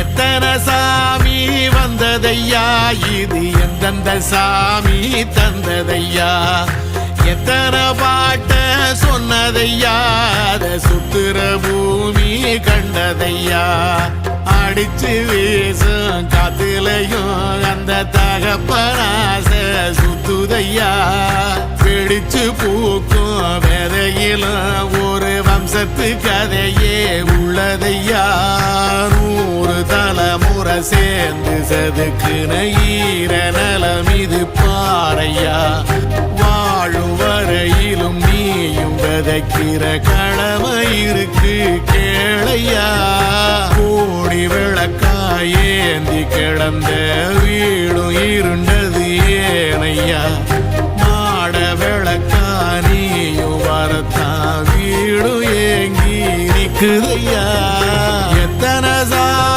எத்தனை சாமி வந்ததையா, இது எந்தெந்த சாமி தந்ததையா, எத்தனை பாட்ட சொன்னதையா, அத சுத்துற பூமி கண்டதையா, அடிச்சு வீசும் காத்துலையும் அந்த தகப்பனாச சுத்துதையா, பிடிச்சு பூக்கும் விதையிலும் ஒரு வம்சத்து கதையே உள்ளதையா, 100 தலைமுறை சேர்ந்து செதுக்குன ஈர நலம் இது பாறையா, வாழும் வரையிலும் நீயும் விதைக்கிற கடமை இருக்கு கேளையா, கோடி விளக்காயேந்தி கிடந்த வீடும் இருண்டது ஏனையா, மாட விளக்கா நீயும் வரத்தான் வீடும் ஏங்கி நிக்குதையா, எத்தனை சாமி